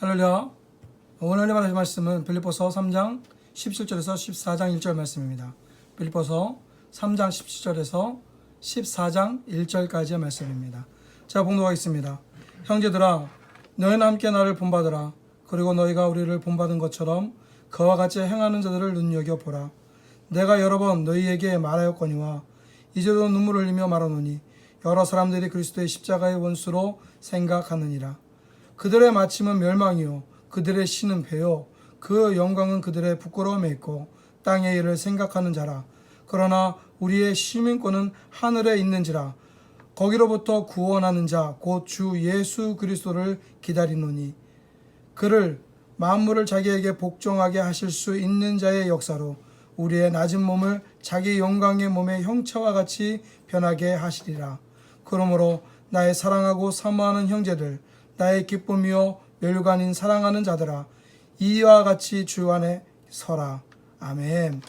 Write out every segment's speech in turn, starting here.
할렐루야. 오늘 말할 말씀은 빌립보서 3장 17절에서 14장 1절 말씀입니다. 빌립보서 3장 17절에서 14장 1절까지의 말씀입니다. 제가 봉독하겠습니다. 형제들아, 너희는 함께 나를 본받으라. 그리고 너희가 우리를 본받은 것처럼 그와 같이 행하는 자들을 눈여겨보라. 내가 여러 번 너희에게 말하였거니와 이제도 눈물을 흘리며 말하노니 여러 사람들이 그리스도의 십자가의 원수로 생각하느니라. 그들의 마침은 멸망이요 그들의 신은 배요 그 영광은 그들의 부끄러움에 있고 땅의 일을 생각하는 자라. 그러나 우리의 시민권은 하늘에 있는지라. 거기로부터 구원하는 자 곧 주 예수 그리스도를 기다리노니 그를 만물을 자기에게 복종하게 하실 수 있는 자의 역사로 우리의 낮은 몸을 자기 영광의 몸의 형체와 같이 변하게 하시리라. 그러므로 나의 사랑하고 사모하는 형제들, 나의 기쁨이요 멸관인 사랑하는 자들아, 이와 같이 주 안에 서라. 아멘.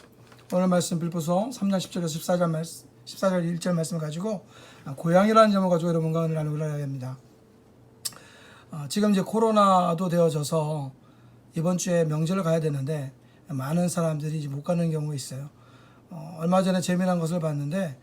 오늘 말씀 빌립보서 3장 10절에서 14절 1절 말씀을 가지고 고향이라는 점을 가지고 여러분과 오늘 나누려고 합니다. 지금 이제 코로나도 되어져서 이번 주에 명절을 가야 되는데 많은 사람들이 이제 못 가는 경우가 있어요. 얼마 전에 재미난 것을 봤는데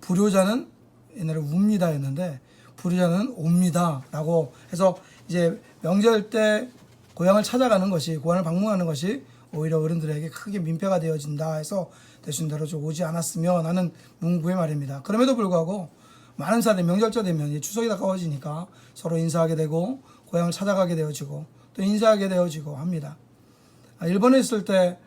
불효자는 옛날에 웁니다였는데 불효자는 옵니다라고 해서 이제 명절 때 고향을 찾아가는 것이, 고향을 방문하는 것이 오히려 어른들에게 크게 민폐가 되어진다 해서 대신 대로 좀 오지 않았으면 하는 문구의 말입니다. 그럼에도 불구하고 많은 사람들이 명절자 되면 추석이 가까워지니까 서로 인사하게 되고 고향을 찾아가게 되어지고 또 인사하게 되어지고 합니다. 일본에 있을 때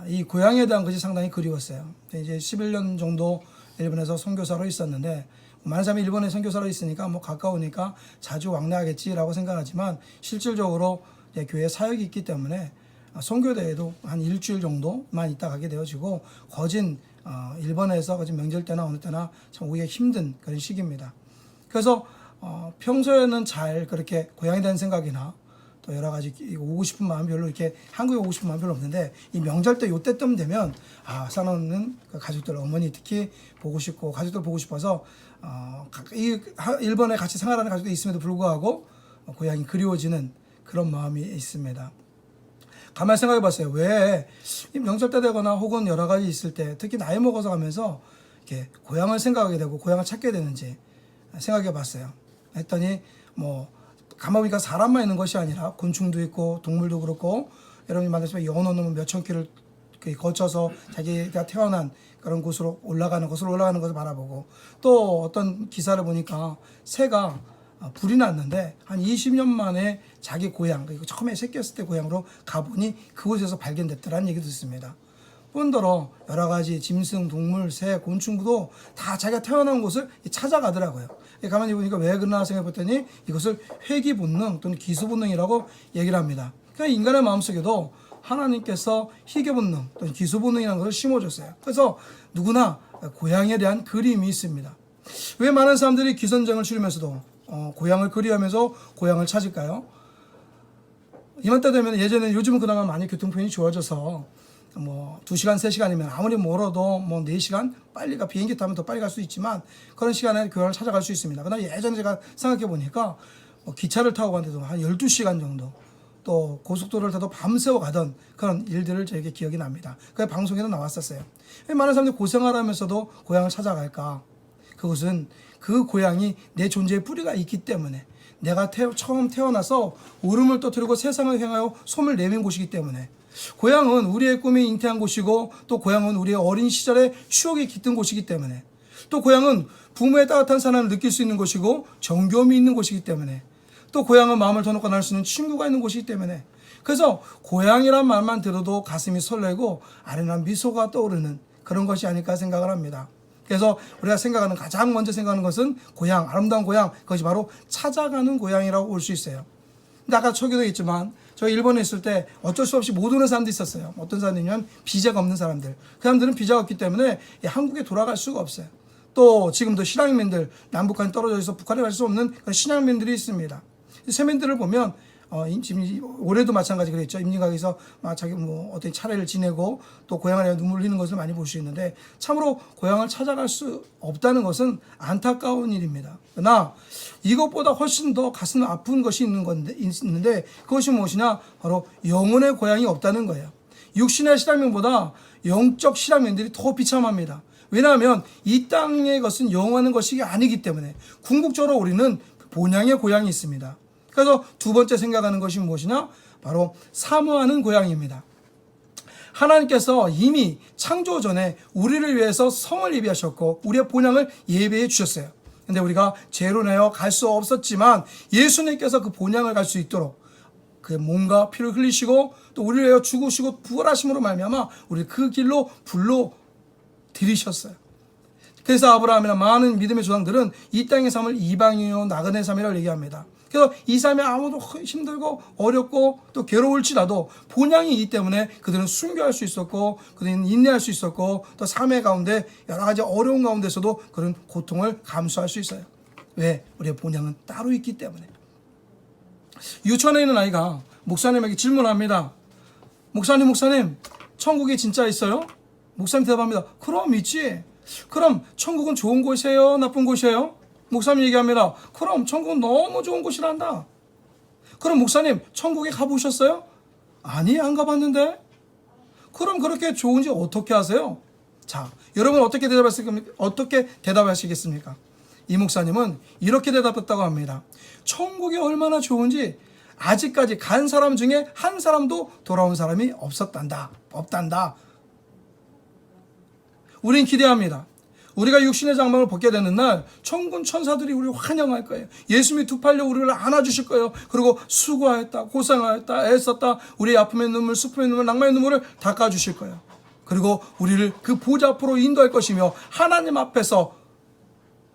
이 고향에 대한 것이 상당히 그리웠어요. 이제 11년 정도 일본에서 선교사로 있었는데 많은 사람이 일본에 선교사로 있으니까 뭐 가까우니까 자주 왕래하겠지라고 생각하지만 실질적으로 교회 사역이 있기 때문에 선교대회도 한 일주일 정도만 있다 가게 되어지고 거진 일본에서 거진 명절 때나 어느 때나 참 오기가 힘든 그런 시기입니다. 그래서 평소에는 잘 그렇게 고향에 대한 생각이나 또 여러 가지 오고 싶은 마음 별로 이렇게 한국에 오고 싶은 마음 별로 없는데 이 명절 때 요때쯤 되면 사놓는 가족들, 어머니 특히 보고 싶고 가족들 보고 싶어서 이 일본에 같이 생활하는 가족들이 있음에도 불구하고 고향이 그리워지는 그런 마음이 있습니다. 가만히 생각해 봤어요. 왜 명절 때 되거나 혹은 여러 가지 있을 때 특히 나이 먹어서 가면서 이렇게 고향을 생각하게 되고 고향을 찾게 되는지 생각해 봤어요. 했더니 가만 보니까 사람만 있는 것이 아니라 곤충도 있고 동물도 그렇고 여러분이 만나시면 연어는 몇천 킬을 거쳐서 자기가 태어난 그런 곳으로 올라가는 것을 바라보고 또 어떤 기사를 보니까 새가 불이 났는데 한 20년 만에 자기 고향, 처음에 새끼였을 때 고향으로 가보니 그곳에서 발견됐더라는 얘기도 있습니다. 뿐더러 여러 가지 짐승, 동물, 새, 곤충도 다 자기가 태어난 곳을 찾아가더라고요. 가만히 보니까 왜 그러나 생각해봤더니 이것을 회귀 본능 또는 기수 본능이라고 얘기를 합니다. 그러니까 인간의 마음속에도 하나님께서 희귀 본능 또는 기수 본능이라는 것을 심어줬어요. 그래서 누구나 고향에 대한 그리움이 있습니다. 왜 많은 사람들이 기선정을 치르면서도 고향을 그리워하면서 고향을 찾을까요? 이맘때 되면 요즘은 그나마 많이 교통편이 좋아져서 2시간, 3시간이면 아무리 멀어도 4시간 빨리 비행기 타면 더 빨리 갈 수 있지만 그런 시간에 교회를 찾아갈 수 있습니다. 그러나 예전에 제가 생각해 보니까 기차를 타고 갔는데도 한 12시간 정도 또 고속도로를 타도 밤새워 가던 그런 일들을 저에게 기억이 납니다. 그 방송에도 나왔었어요. 왜 많은 사람들이 고생을 하면서도 고향을 찾아갈까? 그것은 그 고향이 내 존재의 뿌리가 있기 때문에 내가 처음 태어나서 울음을 터뜨리고 세상을 향하여 솜을 내민 곳이기 때문에 고향은 우리의 꿈이 잉태한 곳이고 또 고향은 우리의 어린 시절의 추억이 깃든 곳이기 때문에 또 고향은 부모의 따뜻한 사랑을 느낄 수 있는 곳이고 정겨움이 있는 곳이기 때문에 또 고향은 마음을 터놓고 나눌 수 있는 친구가 있는 곳이기 때문에 그래서 고향이란 말만 들어도 가슴이 설레고 아련한 미소가 떠오르는 그런 것이 아닐까 생각을 합니다. 그래서 우리가 가장 먼저 생각하는 것은 고향, 아름다운 고향, 그것이 바로 찾아가는 고향이라고 볼 수 있어요. 근데 아까 초기도 있지만 저 일본에 있을 때 어쩔 수 없이 못 오는 사람도 있었어요. 어떤 사람들이면 비자가 없는 사람들. 그 사람들은 비자가 없기 때문에 한국에 돌아갈 수가 없어요. 또 지금도 신앙민들, 남북한이 떨어져 있어서 북한에 갈 수 없는 그런 신앙민들이 있습니다. 세민들을 보면 지금 올해도 마찬가지 그랬죠. 임진각에서 자기 어떤 차례를 지내고 또 고향에 눈물 흘리는 것을 많이 볼 수 있는데, 참으로 고향을 찾아갈 수 없다는 것은 안타까운 일입니다. 그러나 이것보다 훨씬 더 가슴 아픈 것이 있는데 그것이 무엇이냐? 바로 영혼의 고향이 없다는 거예요. 육신의 실향민보다 영적 실향민들이 더 비참합니다. 왜냐하면 이 땅의 것은 영원한 것이 아니기 때문에 궁극적으로 우리는 본향의 고향이 있습니다. 그래서 두 번째 생각하는 것이 무엇이냐? 바로 사모하는 고향입니다. 하나님께서 이미 창조 전에 우리를 위해서 성을 예비하셨고 우리의 본향을 예비해 주셨어요. 근데 우리가 죄로 인하여 갈 수 없었지만 예수님께서 그 본향을 갈 수 있도록 그 몸과 피를 흘리시고 또 우리를 위하여 죽으시고 부활하심으로 말미암아 우리를 그 길로 불러 들이셨어요. 그래서 아브라함이나 많은 믿음의 조상들은 이 땅의 삶을 이방인이요 나그네 삶이라고 얘기합니다. 그래서 이 삶에 아무도 힘들고 어렵고 또 괴로울지라도 본향이 있기 때문에 그들은 순교할 수 있었고 그들은 인내할 수 있었고 또 삶의 가운데 여러 가지 어려운 가운데서도 그런 고통을 감수할 수 있어요. 왜? 우리의 본향은 따로 있기 때문에. 유치원에 있는 아이가 목사님에게 질문합니다. 목사님 천국이 진짜 있어요? 목사님 대답합니다. 그럼 있지. 그럼 천국은 좋은 곳이에요? 나쁜 곳이에요? 목사님 얘기합니다. 그럼 천국은 너무 좋은 곳이란다. 그럼 목사님 천국에 가보셨어요? 아니, 안 가봤는데. 그럼 그렇게 좋은지 어떻게 아세요? 자, 여러분 어떻게 대답하시겠습니까? 이 목사님은 이렇게 대답했다고 합니다. 천국이 얼마나 좋은지 아직까지 간 사람 중에 한 사람도 돌아온 사람이 없단다. 우린 기대합니다. 우리가 육신의 장막을 벗게 되는 날 천군 천사들이 우리를 환영할 거예요. 예수님이 두 팔로 우리를 안아주실 거예요. 그리고 수고하였다, 고생하였다, 애썼다, 우리의 아픔의 눈물, 슬픔의 눈물, 낭만의 눈물을 닦아주실 거예요. 그리고 우리를 그 보좌 앞으로 인도할 것이며 하나님 앞에서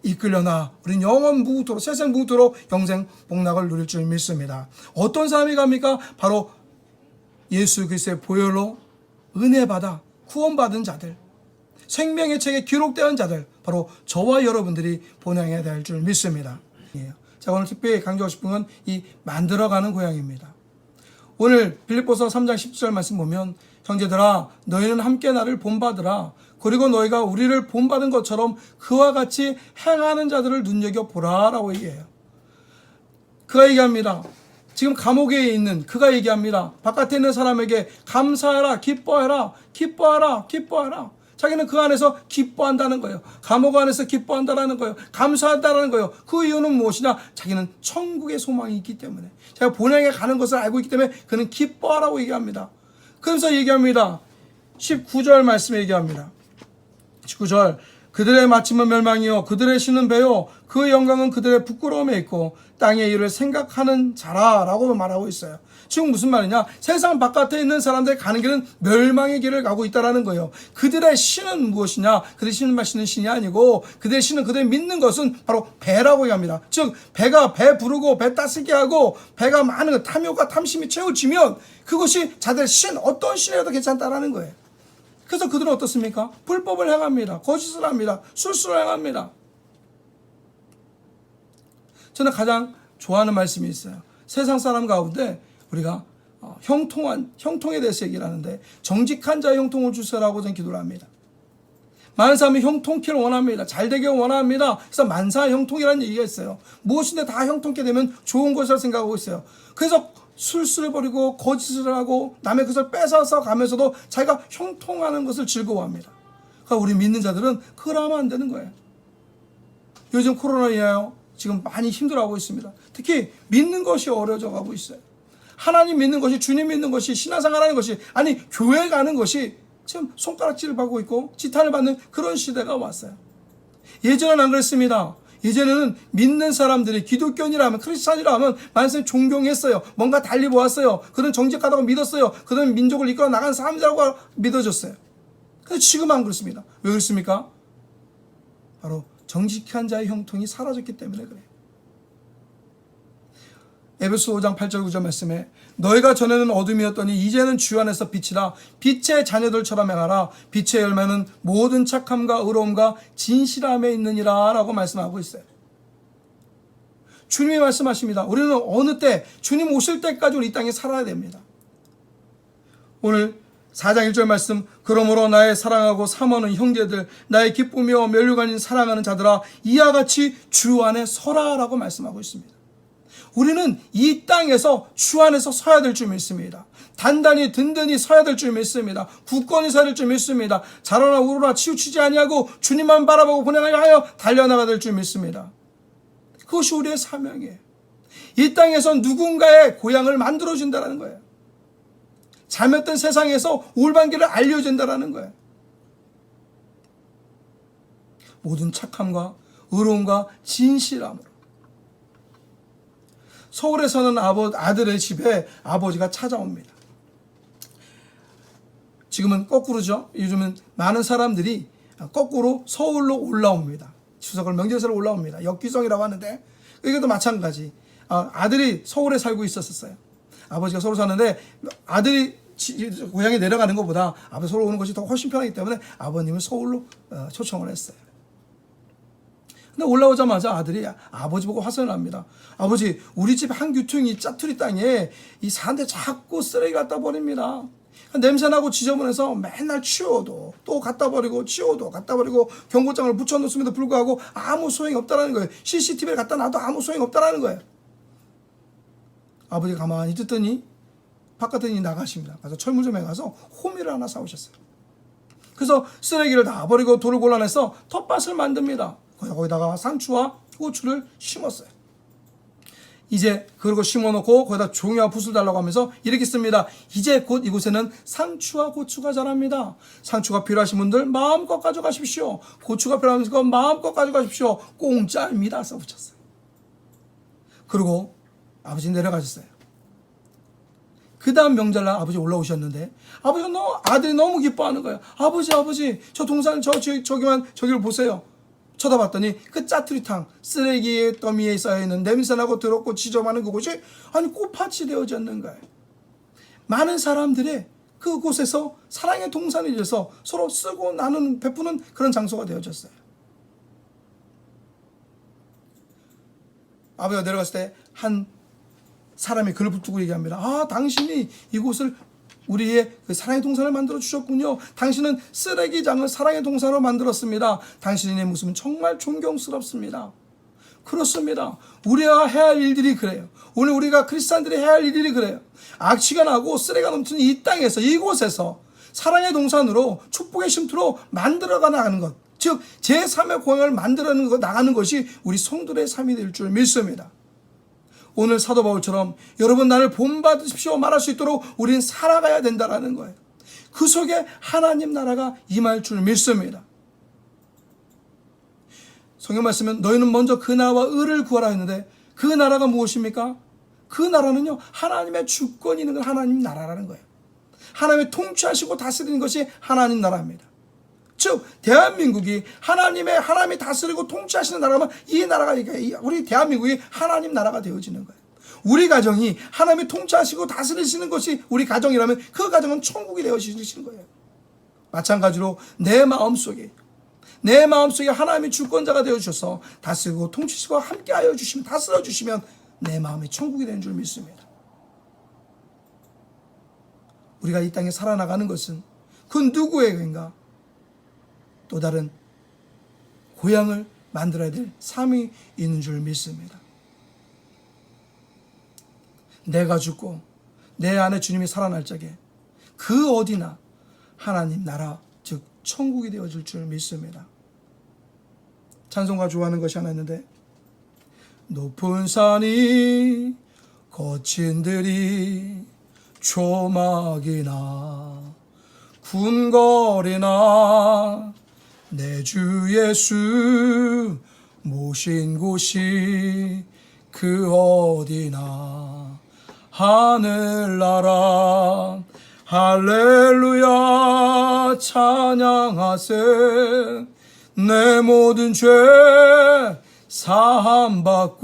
이끌려나 우린 영원 무궁토록 세상 무궁토록 영생 복락을 누릴 줄 믿습니다. 어떤 사람이 갑니까? 바로 예수 그리스도의 보혈로 은혜 받아 구원받은 자들, 생명의 책에 기록된 자들, 바로 저와 여러분들이 본향해야 될 줄 믿습니다. 자, 오늘 특별히 강조하고 싶은 건 이 만들어가는 고향입니다. 오늘 빌립보서 3장 10절 말씀 보면 형제들아 너희는 함께 나를 본받으라. 그리고 너희가 우리를 본받은 것처럼 그와 같이 행하는 자들을 눈여겨보라 라고 얘기해요. 그가 얘기합니다. 지금 감옥에 있는 그가 얘기합니다. 바깥에 있는 사람에게 감사해라, 기뻐해라, 기뻐하라, 기뻐하라. 자기는 그 안에서 기뻐한다는 거예요. 감옥 안에서 기뻐한다는 거예요. 감사한다는 거예요. 그 이유는 무엇이냐? 자기는 천국의 소망이 있기 때문에, 자기가 본향에 가는 것을 알고 있기 때문에 그는 기뻐하라고 얘기합니다. 그러면서 얘기합니다. 19절 말씀에 얘기합니다. 19절 그들의 마침은 멸망이요 그들의 신은 배요 그 영광은 그들의 부끄러움에 있고 땅의 일을 생각하는 자라라고 말하고 있어요. 지금 무슨 말이냐? 세상 바깥에 있는 사람들이 가는 길은 멸망의 길을 가고 있다는 거예요. 그들의 신은 무엇이냐? 그들의 신은 마시는 신이 아니고 그들의 신은 그들이 믿는 것은 바로 배라고 얘기합니다. 즉 배가 배 부르고 배 따스게 하고 배가 많은 탐욕과 탐심이 채워지면 그것이 자들의 신, 어떤 신이라도 괜찮다라는 거예요. 그래서 그들은 어떻습니까? 불법을 행합니다. 거짓을 합니다. 술수를 행합니다. 저는 가장 좋아하는 말씀이 있어요. 세상 사람 가운데 우리가 형통에 대해서 얘기를 하는데 정직한 자의 형통을 주세요라고 저는 기도를 합니다. 많은 사람이 형통키를 원합니다. 잘 되길 원합니다. 그래서 만사 형통이라는 얘기가 있어요. 무엇인데 다 형통케 되면 좋은 것이라고 생각하고 있어요. 그래서 술수를 버리고 거짓을 하고 남의 것을 뺏어서 가면서도 자기가 형통하는 것을 즐거워합니다. 그러니까 우리 믿는 자들은 그러면 안 되는 거예요. 요즘 코로나로 인하여 지금 많이 힘들어하고 있습니다. 특히 믿는 것이 어려져 가고 있어요. 하나님 믿는 것이, 주님 믿는 것이, 신앙생활하는 것이, 아니 교회 가는 것이 지금 손가락질을 받고 있고 지탄을 받는 그런 시대가 왔어요. 예전에는 안 그랬습니다. 이제는 믿는 사람들이 기독교인이라면, 크리스찬이라면 만세 존경했어요. 뭔가 달리 보았어요. 그들은 정직하다고 믿었어요. 그들은 민족을 이끌어 나간 사람들이라고 믿어졌어요. 근데 지금 안 그렇습니다. 왜 그렇습니까? 바로 정직한 자의 형통이 사라졌기 때문에 그래요. 에베소 5장 8절 9절 말씀에 너희가 전에는 어둠이었더니 이제는 주 안에서 빛이라. 빛의 자녀들처럼 행하라. 빛의 열매는 모든 착함과 의로움과 진실함에 있느니라 라고 말씀하고 있어요. 주님이 말씀하십니다. 우리는 어느 때 주님 오실 때까지 우리 이 땅에 살아야 됩니다. 오늘 4장 1절 말씀, 그러므로 나의 사랑하고 사모하는 형제들, 나의 기쁘며 면류관인 사랑하는 자들아, 이와 같이 주 안에 서라라고 말씀하고 있습니다. 우리는 이 땅에서 주 안에서 서야 될 줄 믿습니다. 단단히 든든히 서야 될 줄 믿습니다. 굳건히 서야 될 줄 믿습니다. 자라나 우러나 치우치지 아니하고 주님만 바라보고 분행하여 달려나가야 될 줄 믿습니다. 그것이 우리의 사명이에요. 이 땅에서 누군가의 고향을 만들어준다는 거예요. 잘못된 세상에서 올바른 알려준다는 거예요. 모든 착함과 의로움과 진실함으로. 서울에서는 아들의 집에 아버지가 찾아옵니다. 지금은 거꾸로죠. 요즘은 많은 사람들이 거꾸로 서울로 올라옵니다. 추석을 명절에 올라옵니다. 역귀성이라고 하는데 이것도 마찬가지. 아들이 서울에 살고 있었어요. 아버지가 서울 사는데 아들이 고향에 내려가는 것보다 아버지 서울 오는 것이 더 훨씬 편하기 때문에 아버님을 서울로 초청을 했어요. 근데 올라오자마자 아들이 아버지 보고 화선을 합니다. 아버지, 우리 집 한 규퉁이 짜투리 땅에 이 산대 자꾸 쓰레기 갖다 버립니다. 냄새나고 지저분해서 맨날 치워도 또 갖다 버리고 치워도 갖다 버리고 경고장을 붙여놓습에도 불구하고 아무 소용이 없다는 거예요. CCTV를 갖다 놔도 아무 소용이 없다는 거예요. 아버지가 가만히 듣더니 바깥에 나가십니다. 가서 철물점에 가서 호미를 하나 사오셨어요. 그래서 쓰레기를 다 버리고 돌을 골라내서 텃밭을 만듭니다. 거기다가 상추와 고추를 심었어요. 이제 그러고 심어놓고 거기다 종이와 붓을 달라고 하면서 이렇게 씁니다. 이제 곧 이곳에는 상추와 고추가 자랍니다. 상추가 필요하신 분들 마음껏 가져가십시오. 고추가 필요하신 분 마음껏 가져가십시오. 공짜입니다. 써붙였어요. 그리고 아버지 내려가셨어요. 그 다음 명절날 아버지 올라오셨는데 아들이 너무 기뻐하는 거예요. 아버지 저 동산 저기를 보세요. 쳐다봤더니 그 짜투리탕 쓰레기 더미에 쌓여있는 냄새나고 더럽고 지저분한 그곳이 꽃밭이 되어졌는 거예요. 많은 사람들의 그곳에서 사랑의 동산이 되어서 서로 쓰고 나누는 베푸는 그런 장소가 되어졌어요. 아버지가 내려갔을 때 한 사람이 그를 붙들고 얘기합니다. 당신이 이곳을 우리의 그 사랑의 동산을 만들어 주셨군요. 당신은 쓰레기장을 사랑의 동산으로 만들었습니다. 당신의 모습은 정말 존경스럽습니다. 그렇습니다. 우리가 해야 할 일들이 그래요. 오늘 우리가 크리스찬들이 해야 할 일들이 그래요. 악취가 나고 쓰레기가 넘치는 이 땅에서, 이곳에서 사랑의 동산으로 축복의 쉼터로 만들어가 나가는 것, 즉 제3의 공항을 만들어 나가는 것이 우리 성도의 삶이 될 줄 믿습니다. 오늘 사도 바울처럼 여러분 나를 본받으십시오 말할 수 있도록 우리는 살아가야 된다는 거예요. 그 속에 하나님 나라가 임할 줄 믿습니다. 성경 말씀은 너희는 먼저 그 나라와 의를 구하라 했는데 그 나라가 무엇입니까? 그 나라는요, 하나님의 주권이 있는 하나님 나라라는 거예요. 하나님이 통치하시고 다스리는 것이 하나님 나라입니다. 즉 대한민국이 하나님이 다스리고 통치하시는 나라면 이 나라가, 우리 대한민국이 하나님 나라가 되어지는 거예요. 우리 가정이 하나님이 통치하시고 다스리시는 것이 우리 가정이라면 그 가정은 천국이 되어지시는 거예요. 마찬가지로 내 마음속에 하나님이 주권자가 되어주셔서 다스리고 통치시고 함께하여 주시면, 다스려 주시면 내 마음이 천국이 되는 줄 믿습니다. 우리가 이 땅에 살아나가는 것은 그 누구에게인가 또 다른 고향을 만들어야 될 삶이 있는 줄 믿습니다. 내가 죽고 내 안에 주님이 살아날 적에 그 어디나 하나님 나라, 즉 천국이 되어질 줄 믿습니다. 찬송가 좋아하는 것이 하나 있는데, 높은 산이 거친 들이 조막이나 궁궐이나 내 주 예수 모신 곳이 그 어디나 하늘나라 할렐루야 찬양하세. 내 모든 죄 사함받고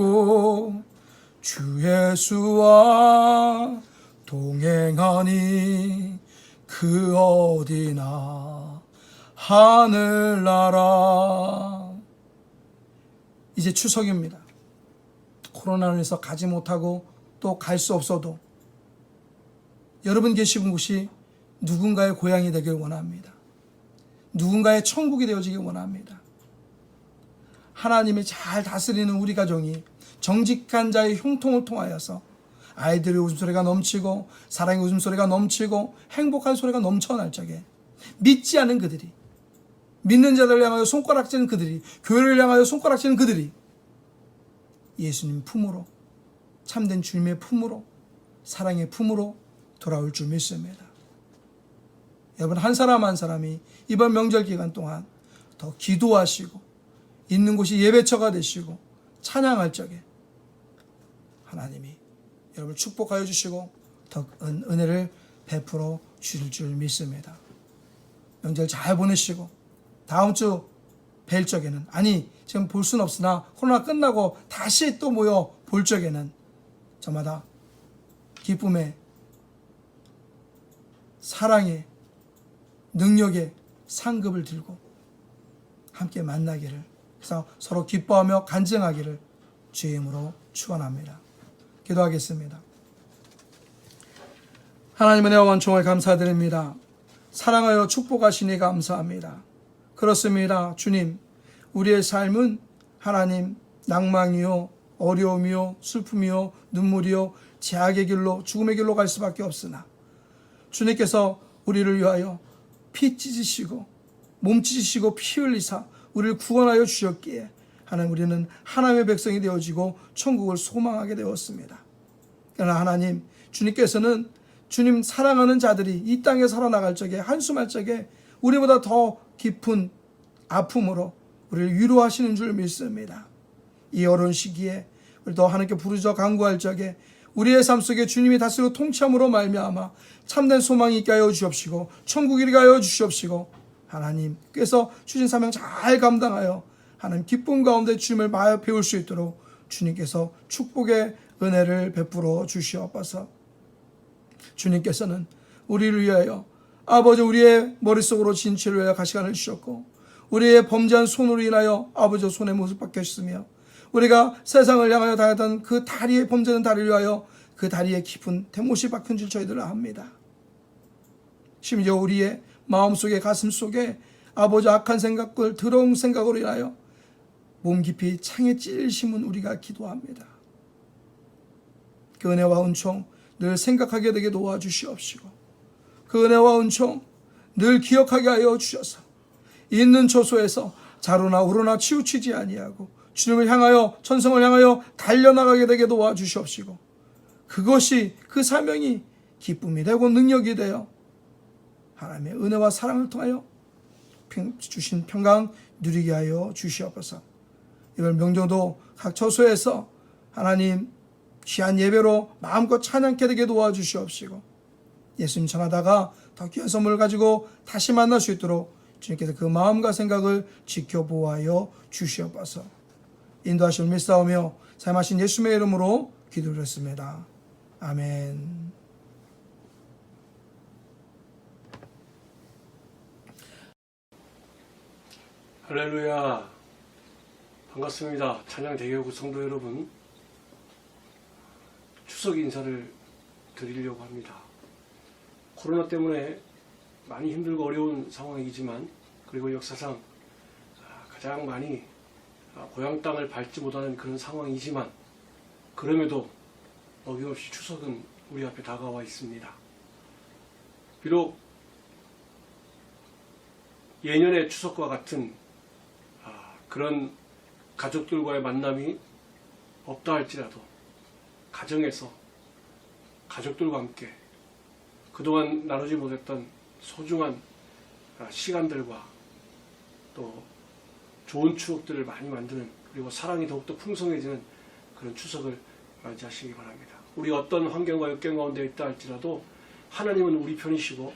주 예수와 동행하니 그 어디나 하늘나라. 이제 추석입니다. 코로나로 인해서 가지 못하고 또 갈 수 없어도 여러분 계시는 곳이 누군가의 고향이 되길 원합니다. 누군가의 천국이 되어지길 원합니다. 하나님이 잘 다스리는 우리 가정이 정직한 자의 흉통을 통하여서 아이들의 웃음소리가 넘치고 사랑의 웃음소리가 넘치고 행복한 소리가 넘쳐날 적에 믿지 않은 그들이, 믿는 자들을 향하여 손가락질하는 그들이, 교회를 향하여 손가락질하는 그들이 예수님 품으로, 참된 주님의 품으로, 사랑의 품으로 돌아올 줄 믿습니다. 여러분, 한 사람 한 사람이 이번 명절 기간 동안 더 기도하시고 있는 곳이 예배처가 되시고 찬양할 적에 하나님이 여러분을 축복하여 주시고 더 은혜를 베풀어 주실 줄 믿습니다. 명절 잘 보내시고 다음 주 뵐 적에는, 아니 지금 볼 수는 없으나 코로나 끝나고 다시 또 모여 볼 적에는 저마다 기쁨의, 사랑의, 능력의 상급을 들고 함께 만나기를, 그래서 서로 기뻐하며 간증하기를 주의 이름으로 축원합니다. 기도하겠습니다. 하나님 은혜와 원총을 감사드립니다. 사랑하여 축복하시니 감사합니다. 그렇습니다. 주님, 우리의 삶은 하나님 낭망이요, 어려움이요, 슬픔이요, 눈물이요, 제약의 길로, 죽음의 길로 갈 수밖에 없으나 주님께서 우리를 위하여 피 찢으시고 몸 찢으시고 피 흘리사 우리를 구원하여 주셨기에 하나님, 우리는 하나님의 백성이 되어지고 천국을 소망하게 되었습니다. 그러나 하나님, 주님께서는 주님 사랑하는 자들이 이 땅에 살아나갈 적에, 한숨할 적에 우리보다 더 깊은 아픔으로 우리를 위로하시는 줄 믿습니다. 이 어려운 시기에 우리도 하나님께 부르짖어 간구할 적에 우리의 삶 속에 주님이 다스리고 통치함으로 말미암아 참된 소망이 있게 하여 주옵시고 천국이 있게 하여 주시옵시고, 하나님께서 주신 사명 잘 감당하여 하나님 기쁨 가운데 주님을 배울 수 있도록 주님께서 축복의 은혜를 베풀어 주시옵소서. 주님께서는 우리를 위하여 아버지 우리의 머릿속으로 진치를 위하여 가시관을 주셨고, 우리의 범죄한 손으로 인하여 아버지 손에 못을 박혔으며, 우리가 세상을 향하여 다녔던 그 다리에, 범죄는 다리를 위하여 그 다리에 깊은 대못이 박힌 줄 저희들은 압니다. 심지어 우리의 마음속에, 가슴속에 아버지 악한 생각들, 더러운 생각으로 인하여 몸 깊이 창에 찔리심은 우리가 기도합니다. 그 은혜와 은총 늘 생각하게 되게 도와주시옵시고, 그 은혜와 은총 늘 기억하게 하여 주셔서 있는 처소에서 자로나 우로나 치우치지 아니하고 주님을 향하여, 천성을 향하여 달려나가게 되게 도와주시옵시고, 그것이, 그 사명이 기쁨이 되고 능력이 되어 하나님의 은혜와 사랑을 통하여 주신 평강 누리게 하여 주시옵소서. 이번 명절도 각 처소에서 하나님 귀한 예배로 마음껏 찬양케 되게 도와주시옵시고, 예수님 전하다가 더 귀한 선물을 가지고 다시 만날 수 있도록 주님께서 그 마음과 생각을 지켜보아여 주시옵소서. 인도하심을 믿사오며 사용하신 예수님의 이름으로 기도드렸습니다. 아멘. 할렐루야, 반갑습니다. 찬양 대교구 성도 여러분, 추석 인사를 드리려고 합니다. 코로나 때문에 많이 힘들고 어려운 상황이지만, 그리고 역사상 가장 많이 고향 땅을 밟지 못하는 그런 상황이지만, 그럼에도 어김없이 추석은 우리 앞에 다가와 있습니다. 비록 예년의 추석과 같은 그런 가족들과의 만남이 없다 할지라도 가정에서 가족들과 함께 그동안 나누지 못했던 소중한 시간들과 또 좋은 추억들을 많이 만드는, 그리고 사랑이 더욱더 풍성해지는 그런 추석을 맞이하시기 바랍니다. 우리 어떤 환경과 역경 가운데 있다 할지라도 하나님은 우리 편이시고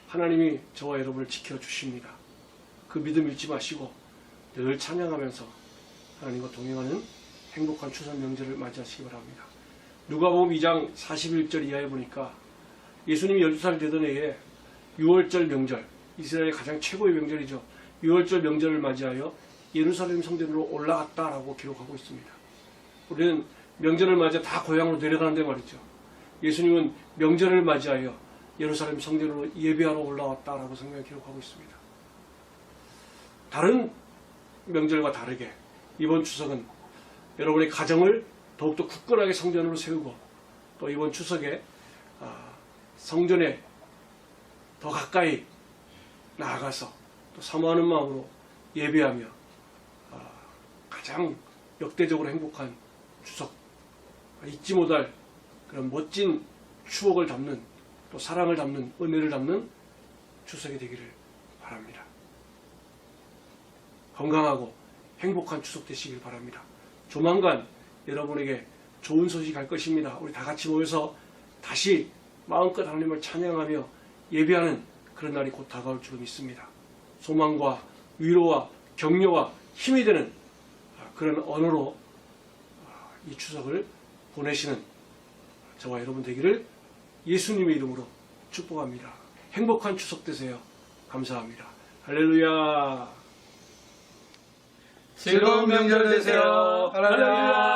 하나님이 저와 여러분을 지켜주십니다. 그 믿음 잃지 마시고 늘 찬양하면서 하나님과 동행하는 행복한 추석 명절을 맞이하시기 바랍니다. 누가복음 2장 41절 이하에 보니까 예수님이 12살 되던 해에 6월절 명절, 이스라엘의 가장 최고의 명절이죠. 6월절 명절을 맞이하여 예루살렘 성전으로 올라갔다라고 기록하고 있습니다. 우리는 명절을 맞아 다 고향으로 내려가는데 말이죠. 예수님은 명절을 맞이하여 예루살렘 성전으로 예배하러 올라왔다라고 성경에 기록하고 있습니다. 다른 명절과 다르게 이번 추석은 여러분의 가정을 더욱더 굳건하게 성전으로 세우고 또 이번 추석에 성전에 더 가까이 나아가서 또 사모하는 마음으로 예배하며 가장 역대적으로 행복한 추석, 잊지 못할 그런 멋진 추억을 담는 또 사랑을 담는 은혜를 담는 추석이 되기를 바랍니다. 건강하고 행복한 추석 되시길 바랍니다. 조만간 여러분에게 좋은 소식이 갈 것입니다. 우리 다 같이 모여서 다시 마음껏 하나님을 찬양하며 예배하는 그런 날이 곧 다가올 줄 믿습니다. 소망과 위로와 격려와 힘이 되는 그런 언어로 이 추석을 보내시는 저와 여러분 되기를 예수님의 이름으로 축복합니다. 행복한 추석 되세요. 감사합니다. 할렐루야. 즐거운 명절 되세요. 할렐루야.